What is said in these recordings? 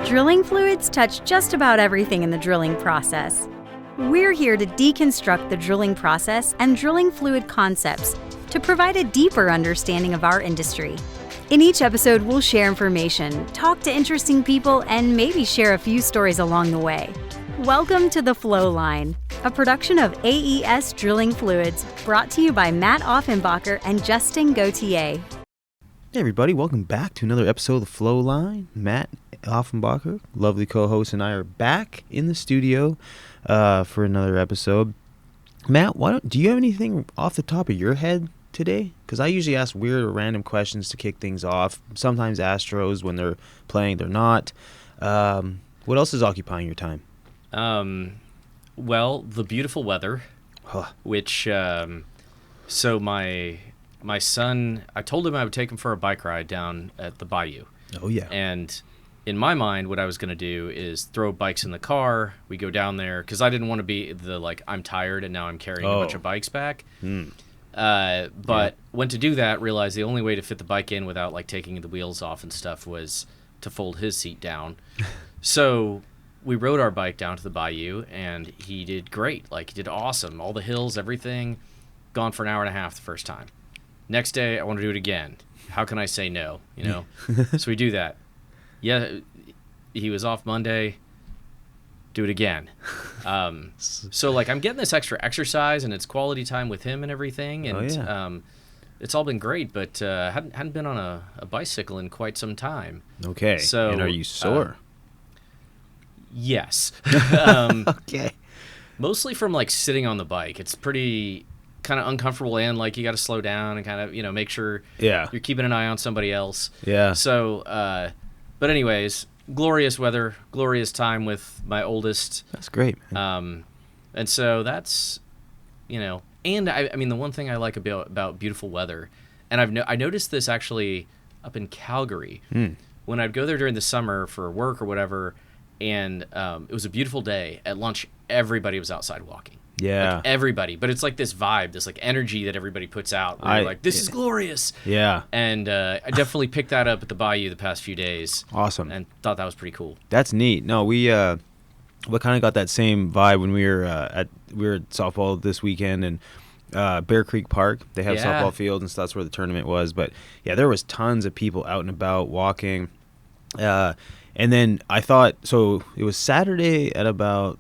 Drilling fluids touch just about everything in the drilling process. We're here to deconstruct the drilling process and drilling fluid concepts to provide a deeper understanding of our industry. In each episode, we'll share information, talk to interesting people, and maybe share a few stories along the way. Welcome to the Flowline, a production of AES Drilling Fluids, brought to you by Matt Offenbacher and Justin Gauthier. Hey everybody, welcome back to another episode of the Flowline. Matt Offenbacher, lovely co-host, and I are back in the studio for another episode. Matt, do you have anything off the top of your head today? Because I usually ask weird or random questions to kick things off. Sometimes Astros, when they're playing, they're not. What else is occupying your time? Well, the beautiful weather, which, so my son, I told him I would take him for a bike ride down at the bayou. Oh, yeah. And in my mind, what I was going to do is throw bikes in the car. We go down there, because I didn't want to be I'm tired and now I'm carrying a bunch of bikes back. But went to do that, realized the only way to fit the bike in without, taking the wheels off and stuff was to fold his seat down. So we rode our bike down to the bayou, and he did great. He did awesome. All the hills, everything. Gone for an hour and a half the first time. Next day, I want to do it again. How can I say no, So we do that. Yeah, he was off Monday. Do it again. So, I'm getting this extra exercise, and it's quality time with him and everything. And it's all been great, but hadn't been on a bicycle in quite some time. Okay. So, and are you sore? Yes. Okay. Mostly from, sitting on the bike. It's pretty kind of uncomfortable, and you got to slow down and kind of make sure you're keeping an eye on somebody else. Yeah. So but anyways, glorious weather, glorious time with my oldest. That's great, man. And so that's and I mean the one thing I like about beautiful weather, and I noticed this actually up in Calgary when I'd go there during the summer for work or whatever, and it was a beautiful day. At lunch, everybody was outside walking. Yeah. Everybody. But it's this vibe, this energy that everybody puts out. Where you're this is glorious. Yeah. And I definitely picked that up at the Bayou the past few days. Awesome. And thought that was pretty cool. That's neat. No, we kind of got that same vibe when we were at softball this weekend, and Bear Creek Park. They have softball fields, and so that's where the tournament was. But yeah, there was tons of people out and about walking. And then I thought, so it was Saturday at about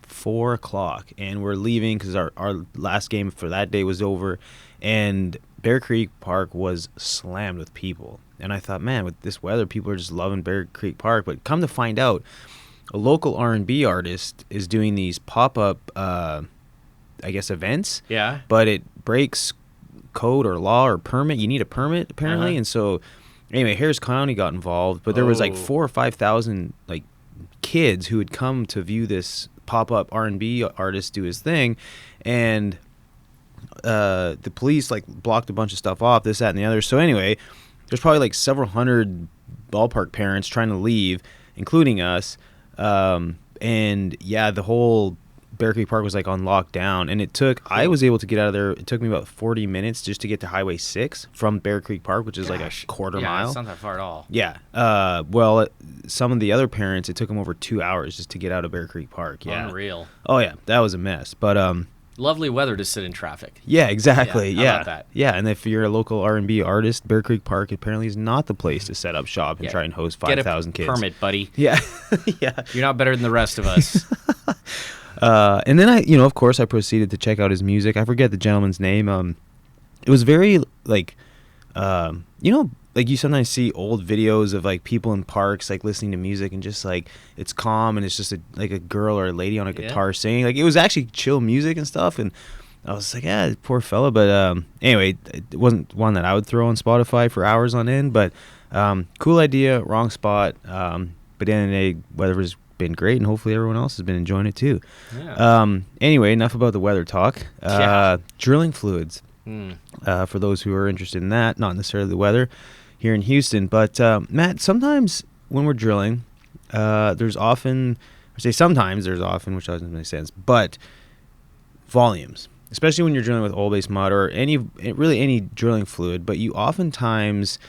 4 o'clock, and we're leaving because our last game for that day was over, and Bear Creek Park was slammed with people. And I thought, man, with this weather, people are just loving Bear Creek Park. But come to find out, a local R&B artist is doing these pop-up, events. Yeah. But it breaks code or law or permit. You need a permit, apparently. And so, anyway, Harris County got involved. But there was 4,000 or 5,000 kids who had come to view this pop-up R&B artist do his thing, and the police blocked a bunch of stuff off, this, that, and the other. So anyway, there's probably several hundred ballpark parents trying to leave, including us, and yeah, the whole Bear Creek Park was on lockdown, and I was able to get out of there. It took me about 40 minutes just to get to Highway 6 from Bear Creek Park, which is a quarter mile. Yeah, it's not that far at all. Yeah. Some of the other parents, it took them over 2 hours just to get out of Bear Creek Park. Yeah. Unreal. Oh yeah, that was a mess. But lovely weather to sit in traffic. Yeah, exactly. Yeah. How about that? Yeah, and if you're a local R&B artist, Bear Creek Park apparently is not the place to set up shop and try and host 5,000 kids. Get a permit, buddy. Yeah. Yeah. You're not better than the rest of us. And then I of course, I proceeded to check out his music. I forget the gentleman's name. It was very you sometimes see old videos of people in parks listening to music, and just it's calm, and it's just a girl or a lady on a guitar singing. It was actually chill music and stuff, and I was poor fella. But anyway, it wasn't one that I would throw on Spotify for hours on end. But cool idea, wrong spot. But at the end of the day, weather has been great, and hopefully everyone else has been enjoying it too. Yeah. Anyway, enough about the weather talk. Drilling fluids. For those who are interested in that, not necessarily the weather here in Houston. But Matt, sometimes when we're drilling, there's often, which doesn't make sense, but volumes, especially when you're drilling with oil-based mud or any drilling fluid. But you oftentimes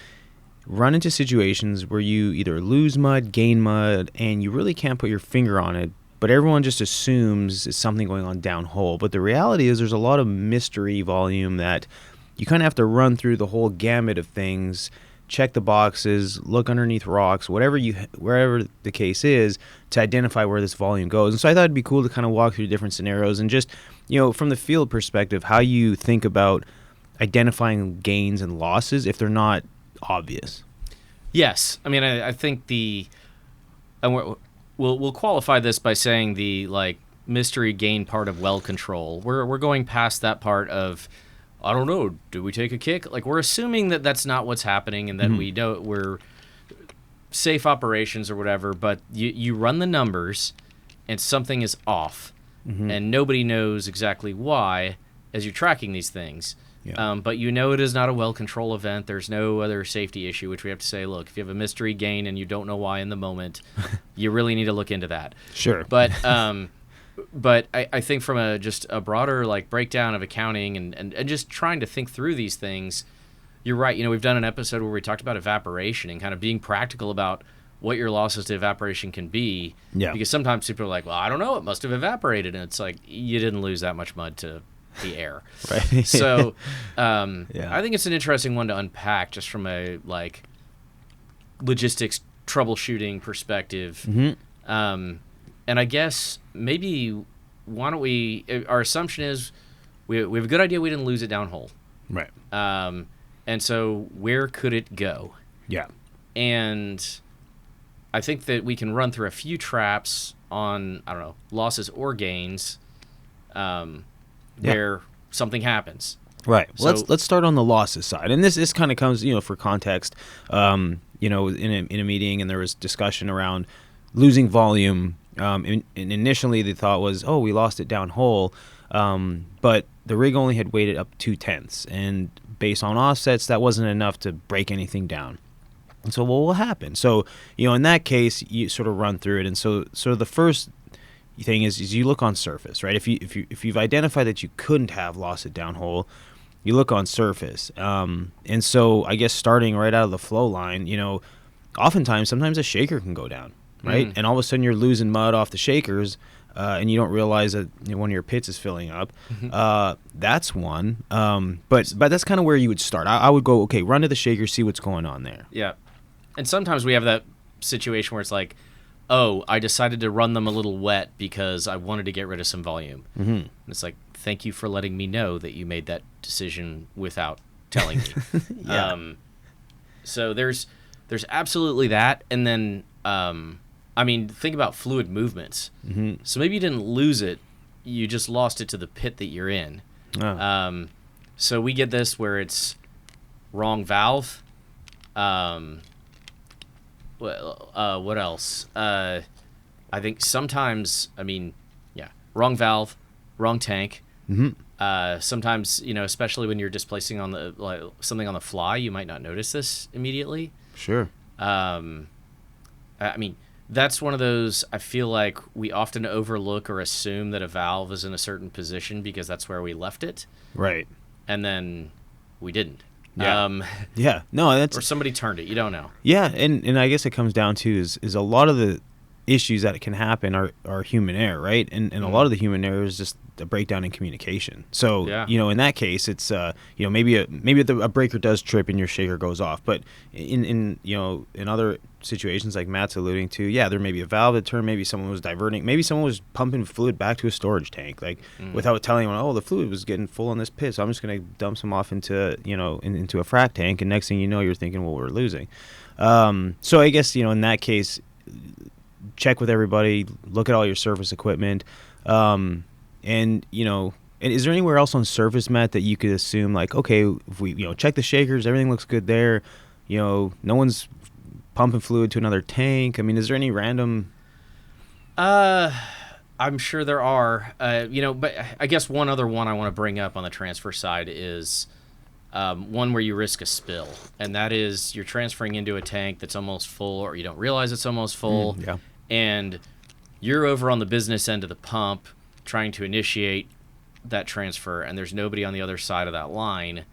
run into situations where you either lose mud, gain mud, and you really can't put your finger on it, but everyone just assumes it's something going on downhole. But the reality is there's a lot of mystery volume that you kind of have to run through the whole gamut of things, check the boxes, look underneath rocks, wherever the case is, to identify where this volume goes. And so I thought it'd be cool to kind of walk through different scenarios and just, from the field perspective, how you think about identifying gains and losses if they're not obvious. Yes. I mean, I think and we'll qualify this by saying the mystery gain part of well control. We're going past that part of, I don't know, do we take a kick? We're assuming that that's not what's happening and that we know we're safe operations or whatever, but you run the numbers and something is off and nobody knows exactly why as you're tracking these things. Yeah. But it is not a well control event. There's no other safety issue, which we have to say, look, if you have a mystery gain and you don't know why in the moment, you really need to look into that. Sure. But but I think from just a broader breakdown of accounting and just trying to think through these things, you're right. We've done an episode where we talked about evaporation and kind of being practical about what your losses to evaporation can be. Yeah. Because sometimes people are like, well, I don't know, it must have evaporated. And it's like, you didn't lose that much mud to the air. Right. So I think it's an interesting one to unpack just from a logistics troubleshooting perspective. And I guess maybe why don't our assumption is we have a good idea we didn't lose it downhole. Right. And so where could it go? Yeah. And I think that we can run through a few traps on, I don't know, losses or gains where something happens. Right. So, let's start on the losses side. And this kind of comes, for context, in a meeting, and there was discussion around losing volume. And initially the thought was, we lost it downhole. But the rig only had weighted up 0.2, and based on offsets, that wasn't enough to break anything down. And so, what will happen? So, in that case, you sort of run through it. And so the first thing is you look on surface, right? If you've identified that you couldn't have lost it downhole, you look on surface. And so I guess starting right out of the flow line, sometimes a shaker can go down, right? And all of a sudden you're losing mud off the shakers, and you don't realize that one of your pits is filling up. That's one. But that's kind of where you would start. I would go, okay, run to the shaker, see what's going on there. Yeah. And sometimes we have that situation where it's like, I decided to run them a little wet because I wanted to get rid of some volume. And it's like, thank you for letting me know that you made that decision without telling me. Yeah. So there's absolutely that. And then, think about fluid movements. So maybe you didn't lose it. You just lost it to the pit that you're in. Oh. So we get this where it's wrong valve. What else? I think sometimes, wrong valve, wrong tank. Sometimes, especially when you're displacing on something on the fly, you might not notice this immediately. Sure. That's one of those, I feel like we often overlook or assume that a valve is in a certain position because that's where we left it. Right. And then we didn't. Yeah. No, that's... Or somebody turned it. You don't know. Yeah, and I guess it comes down to is a lot of the issues that can happen are human error, right? And a lot of the human error is just a breakdown in communication. So, in that case, it's maybe a breaker does trip and your shaker goes off. But in other situations like Matt's alluding to, there may be a valve that turned, maybe someone was diverting, maybe someone was pumping fluid back to a storage tank, without telling them, the fluid was getting full on this pit, so I'm just going to dump some off into into a frac tank, and next thing you know, you're thinking, we're losing. So I guess in that case, check with everybody, look at all your surface equipment, and is there anywhere else on surface, Matt, that you could assume okay, if we check the shakers, everything looks good there, no one's pumping fluid to another tank? Is there any random? I'm sure there are, but I guess one other one I want to bring up on the transfer side is one where you risk a spill, and that is you're transferring into a tank that's almost full, or you don't realize it's almost full, and you're over on the business end of the pump trying to initiate that transfer, and there's nobody on the other side of that line,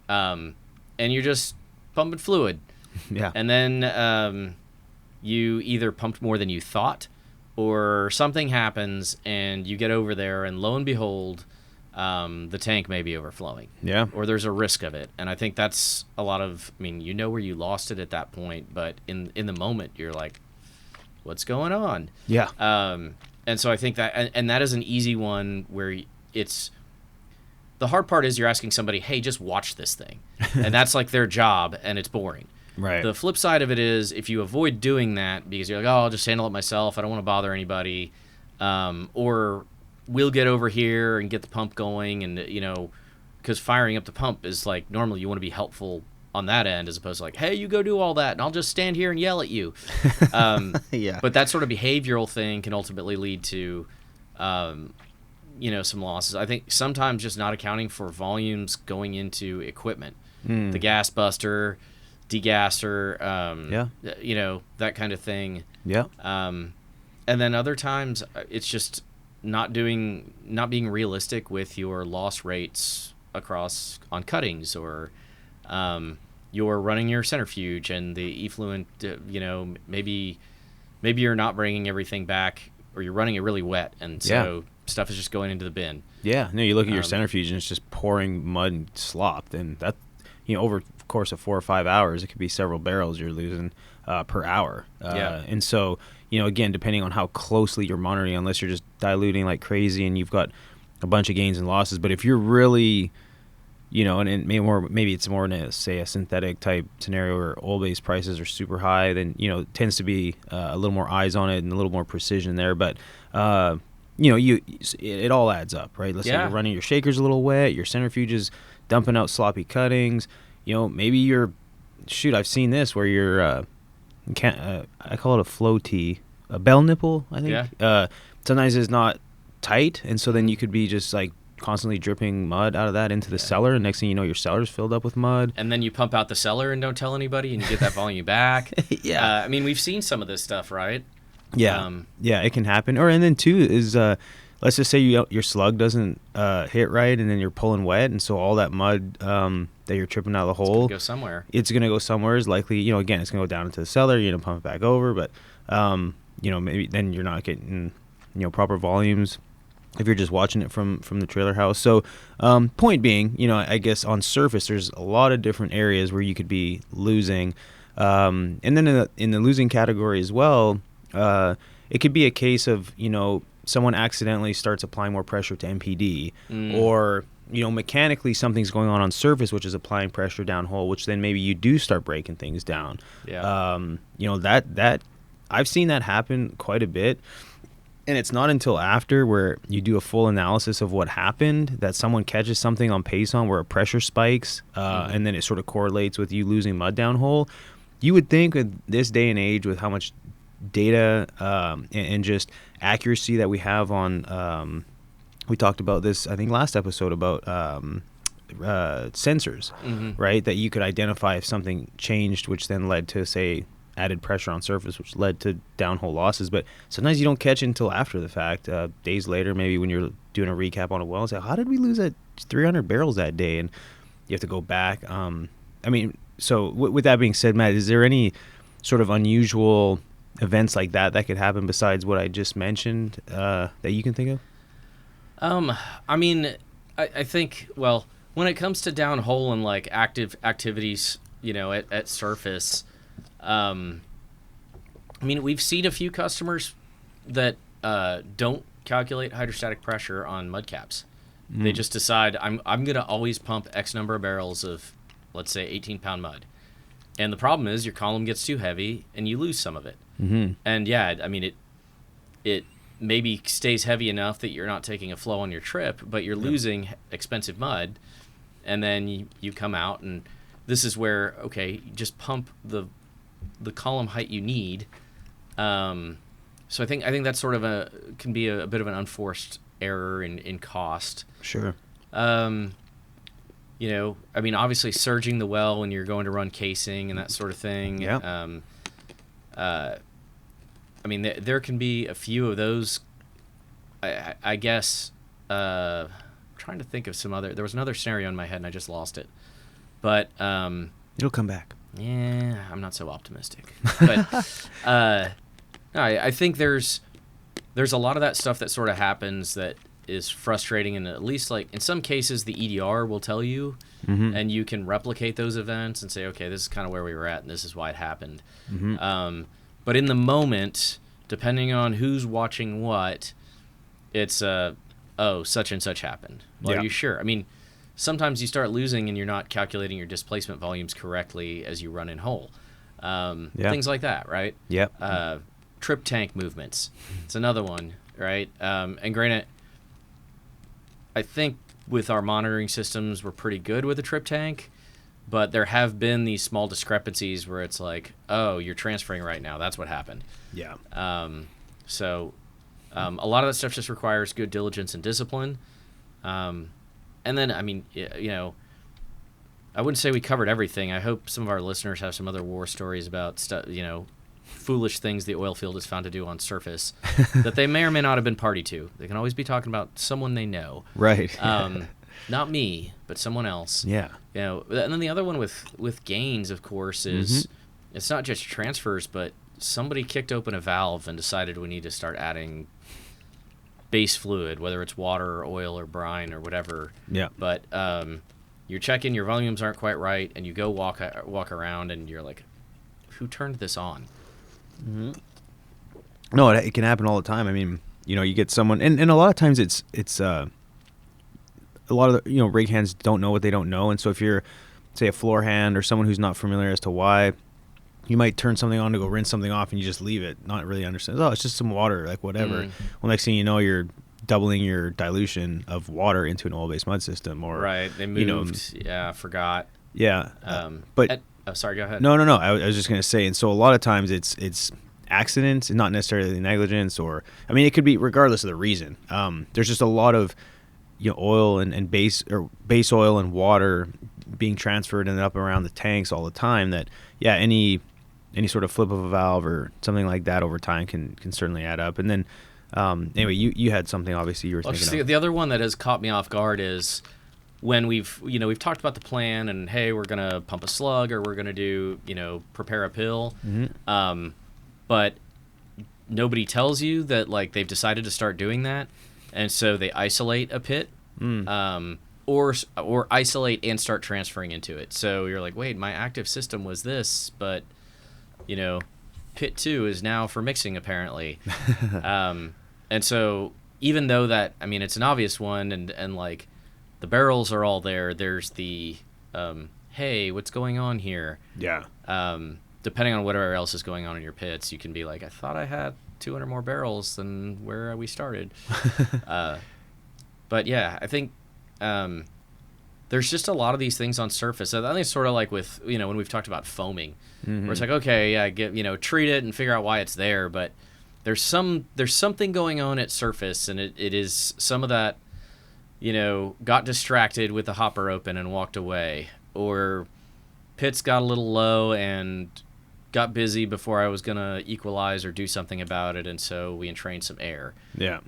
and you're just pumping fluid. Yeah. And then you either pumped more than you thought, or something happens and you get over there and lo and behold, the tank may be overflowing. Yeah. Or there's a risk of it. And I think that's a lot of, I mean, you know where you lost it at that point, but in the moment you're like, what's going on? Yeah. And so I think that, and that is an easy one where it's, the hard part is you're asking somebody, hey, just watch this thing. And that's like their job, and it's boring. Right. The flip side of it is if you avoid doing that because you're like, oh, I'll just handle it myself, I don't want to bother anybody, or we'll get over here and get the pump going, and, you know, because firing up the pump is like, normally you want to be helpful on that end as opposed to like, hey, you go do all that and I'll just stand here and yell at you. Yeah. But that sort of behavioral thing can ultimately lead to, you know, some losses. I think sometimes just not accounting for volumes going into equipment, the gas buster, degasser, you know, that kind of thing. Yeah. And then other times it's just not being realistic with your loss rates across on cuttings, or you're running your centrifuge and the effluent, you know, maybe you're not bringing everything back, or you're running it really wet, and so stuff is just going into the bin. Yeah. No, you look at your centrifuge and it's just pouring mud and slop, and that, you know, over the course of 4 or 5 hours, it could be several barrels you're losing per hour. And so, you know, again, depending on how closely you're monitoring, unless you're just diluting like crazy and you've got a bunch of gains and losses, but if you're really, you know, and maybe it's more in a, say, a synthetic type scenario where oil-based prices are super high, then, you know, it tends to be a little more eyes on it and a little more precision there. But, you know, it all adds up, right? Let's say you're running your shakers a little wet, your centrifuge is dumping out sloppy cuttings. You know, maybe I've seen this where you're, I call it a flow tee, a bell nipple, I think. Yeah. Sometimes it's not tight, and so then you could be just like constantly dripping mud out of that into the cellar, and next thing you know, your cellar's filled up with mud. And then you pump out the cellar and don't tell anybody, and you get that volume back. Yeah. I mean, we've seen some of this stuff, right? Yeah. Yeah, it can happen. And then too is, let's just say your slug doesn't hit right, and then you're pulling wet, and so all that mud that you're tripping out of the hole, it's going to go somewhere. Is likely, you know, again, it's going to go down into the cellar. You're going to pump it back over, but you know, maybe then you're not getting, you know, proper volumes if you're just watching it from the trailer house. So point being, you know, I guess on surface there's a lot of different areas where you could be losing, and then in the losing category as well, it could be a case of, you know, someone accidentally starts applying more pressure to MPD, or, you know, mechanically something's going on surface, which is applying pressure downhole, which then maybe you do start breaking things down. Yeah. You know, that I've seen that happen quite a bit. And it's not until after, where you do a full analysis of what happened, that someone catches something on Payson where a pressure spikes, and then it sort of correlates with you losing mud downhole. You would think with this day and age, with how much data and just accuracy that we have on, we talked about this, I think, last episode about sensors, right? That you could identify if something changed, which then led to, say, added pressure on surface, which led to downhole losses. But sometimes you don't catch it until after the fact, days later, maybe when you're doing a recap on a well, and say, how did we lose 300 barrels that day? And you have to go back. I mean, so with that being said, Matt, is there any sort of unusual events like that could happen besides what I just mentioned, that you can think of? I mean, I think, well, when it comes to downhole and like active activities, you know, at surface, I mean, we've seen a few customers that don't calculate hydrostatic pressure on mud caps. They just decide, I'm going to always pump X number of barrels of, let's say, 18-pound mud. And the problem is your column gets too heavy and you lose some of it. And yeah, I mean, it maybe stays heavy enough that you're not taking a flow on your trip, but you're losing expensive mud. And then you come out, and this is where, okay, just pump the column height you need. So I think that's sort of can be a bit of an unforced error in cost. Sure. You know, I mean, obviously surging the well when you're going to run casing and that sort of thing. Yeah. I mean, there can be a few of those. I guess. Trying to think of some other. There was another scenario in my head and I just lost it. But it'll come back. Yeah, I'm not so optimistic. But I think there's a lot of that stuff that sort of happens that is frustrating, and at least like in some cases the EDR will tell you, and you can replicate those events and say, okay, this is kind of where we were at, and this is why it happened. But in the moment, depending on who's watching what, it's such and such happened. Well, are you sure? I mean, sometimes you start losing and you're not calculating your displacement volumes correctly as you run in hole. Things like that, right? Yep. Trip tank movements. It's another one, right? And granted, I think with our monitoring systems, we're pretty good with the trip tank, but there have been these small discrepancies where it's like, oh, you're transferring right now. That's what happened. Yeah. So a lot of that stuff just requires good diligence and discipline. And then, I mean, you know, I wouldn't say we covered everything. I hope some of our listeners have some other war stories about stuff, you know, foolish things the oil field is found to do on surface that they may or may not have been party to. They can always be talking about someone they know. Right. Not me, but someone else. Yeah. You know, and then the other one with gains, of course, is it's not just transfers, but somebody kicked open a valve and decided we need to start adding base fluid, whether it's water or oil or brine or whatever. Yeah. But you're checking, your volumes aren't quite right, and you go walk around, and you're like, who turned this on? No, it can happen all the time. I mean, you know, you get someone, and a lot of times it's a lot of the, you know, rig hands don't know what they don't know, and so if you're, say, a floor hand or someone who's not familiar as to why, you might turn something on to go rinse something off, and you just leave it, not really understand. Oh, it's just some water, like whatever. Well, next thing you know, you're doubling your dilution of water into an oil-based mud system, or right. They moved. You know, I forgot. Yeah. But sorry, go ahead. No. I was just gonna say, and so a lot of times it's accidents and not necessarily negligence, or I mean, it could be regardless of the reason. There's just a lot of, you know, oil and base oil and water being transferred and up around the tanks all the time. That any sort of flip of a valve or something like that over time can certainly add up. And then anyway, you had something obviously you were thinking of. The other one that has caught me off guard is when we've talked about the plan and, hey, we're gonna pump a slug or we're gonna do, you know, prepare a pill, but nobody tells you that, like, they've decided to start doing that, and so they isolate a pit, or isolate and start transferring into it. So you're like, wait, my active system was this, but, you know, pit 2 is now for mixing apparently. And so even though that, I mean, it's an obvious one, and like the barrels are all there, there's the hey, what's going on here? Yeah. Depending on whatever else is going on in your pits, you can be like, I thought I had 200 more barrels than where we started. But yeah, I think there's just a lot of these things on surface. I think it's sort of like with, you know, when we've talked about foaming, where it's like, okay, yeah, treat it and figure out why it's there, but there's something going on at surface, and it is some of that, you know, got distracted with the hopper open and walked away, or pits got a little low and got busy before I was gonna equalize or do something about it, and so we entrained some air. Yeah.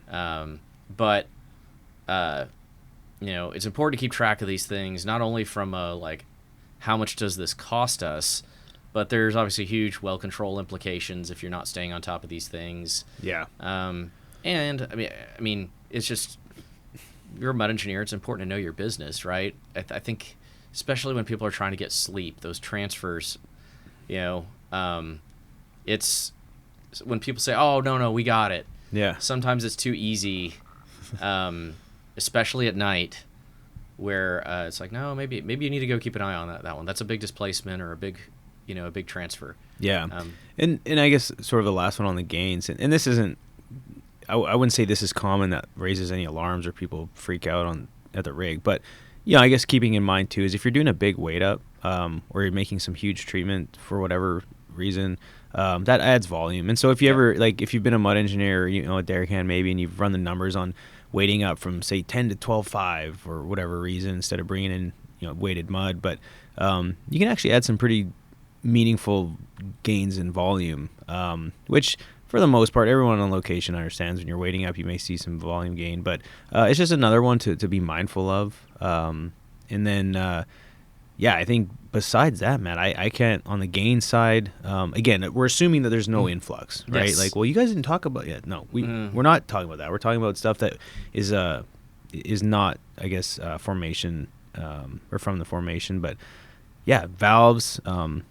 But you know, it's important to keep track of these things, not only from like, how much does this cost us, but there's obviously huge well control implications if you're not staying on top of these things. Yeah. And I mean, it's just, you're a mud engineer. It's important to know your business, right? I think, especially when people are trying to get sleep, those transfers, you know, it's when people say, "Oh, no, we got it." Yeah. Sometimes it's too easy, especially at night, where it's like, no, maybe you need to go keep an eye on that one. That's a big displacement or a big transfer. Yeah. And I guess sort of the last one on the gains, and this isn't, I wouldn't say this is common that raises any alarms or people freak out at the rig, but yeah, I guess keeping in mind too is if you're doing a big weight up, or you're making some huge treatment for whatever reason, that adds volume. And so if you ever, like, if you've been a mud engineer, you know, a derrick hand maybe, and you've run the numbers on weighting up from say 10 to 12.5 or whatever reason instead of bringing in, you know, weighted mud, but you can actually add some pretty meaningful gains in volume, which for the most part everyone on location understands. When you're weighting up, you may see some volume gain, but it's just another one to be mindful of. And then yeah, I think besides that, Matt, I can't, on the gain side, again, we're assuming that there's no influx, right? Yes. Like, well, you guys didn't talk about yet. No, we're not talking about that. We're talking about stuff that is not, I guess, formation, or from the formation, but yeah, valves,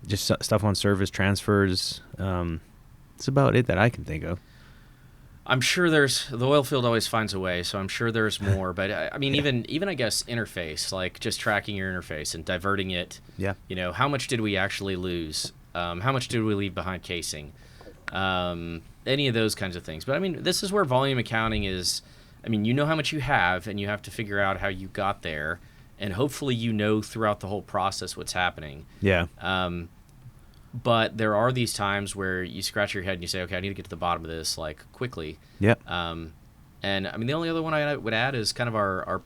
just stuff on service transfers. That's about it that I can think of. I'm sure the oil field always finds a way, so I'm sure there's more. But I mean, even I guess interface, like just tracking your interface and diverting it. Yeah. You know, how much did we actually lose? How much did we leave behind casing? Any of those kinds of things. But I mean, this is where volume accounting is. I mean, you know how much you have, and you have to figure out how you got there, and hopefully you know throughout the whole process what's happening. Yeah. But there are these times where you scratch your head and you say, okay, I need to get to the bottom of this, like, quickly. Yep. And, I mean, the only other one I would add is kind of our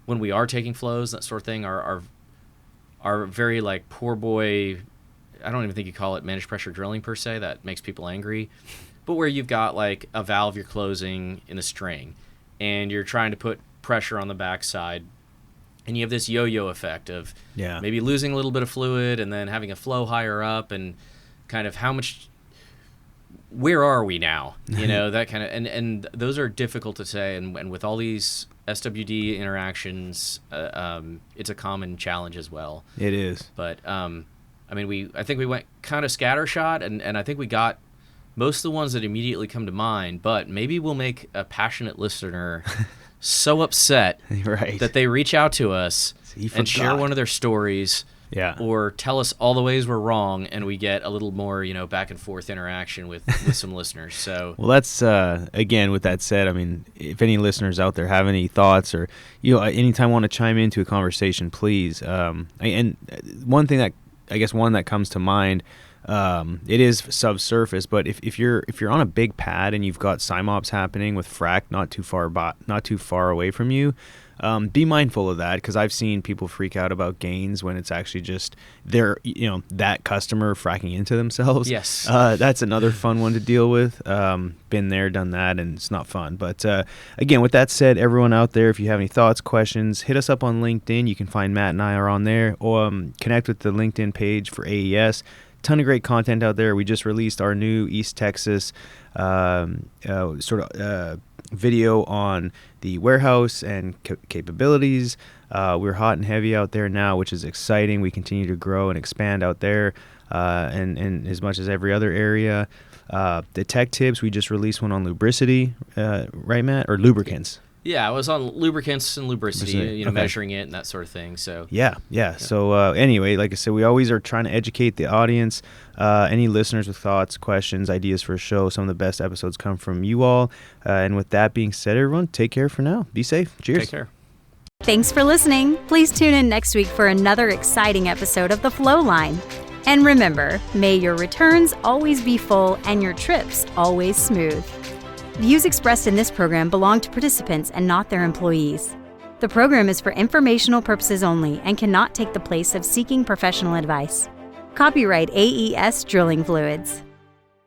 when we are taking flows, that sort of thing, our very, like, poor boy, I don't even think you call it managed pressure drilling, per se. That makes people angry. But where you've got, like, a valve you're closing in a string, and you're trying to put pressure on the backside, and you have this yo-yo effect of maybe losing a little bit of fluid and then having a flow higher up, and kind of where are we now? You know, that kind of, and those are difficult to say. And with all these SWD interactions, it's a common challenge as well. It is. But, I mean, I think we went kind of scattershot, and I think we got most of the ones that immediately come to mind, but maybe we'll make a passionate listener so upset that they reach out to us and share one of their stories, or tell us all the ways we're wrong, and we get a little more, you know, back and forth interaction with some listeners. So, well, that's again. With that said, I mean, if any listeners out there have any thoughts, or anytime want to chime into a conversation, please. And one thing that I guess that comes to mind. It is subsurface, but if you're on a big pad and you've got simops happening with frac not too far away from you, be mindful of that, because I've seen people freak out about gains when it's actually just that customer fracking into themselves. Yes, that's another fun one to deal with. Been there, done that, and it's not fun. But again, with that said, everyone out there, if you have any thoughts, questions, hit us up on LinkedIn. You can find Matt and I are on there, or connect with the LinkedIn page for AES. Ton of great content out there. We just released our new East Texas video on the warehouse and capabilities. We're hot and heavy out there now, which is exciting. We continue to grow and expand out there, and as much as every other area. The tech tips, we just released one on lubricity, right, Matt? Or lubricants. Yeah, I was on lubricants and lubricity, measuring it and that sort of thing. So yeah. So anyway, like I said, we always are trying to educate the audience. Any listeners with thoughts, questions, ideas for a show, some of the best episodes come from you all. And with that being said, everyone, take care for now. Be safe. Cheers. Take care. Thanks for listening. Please tune in next week for another exciting episode of the Flowline. And remember, may your returns always be full and your trips always smooth. Views expressed in this program belong to participants and not their employees. The program is for informational purposes only and cannot take the place of seeking professional advice. Copyright AES Drilling Fluids.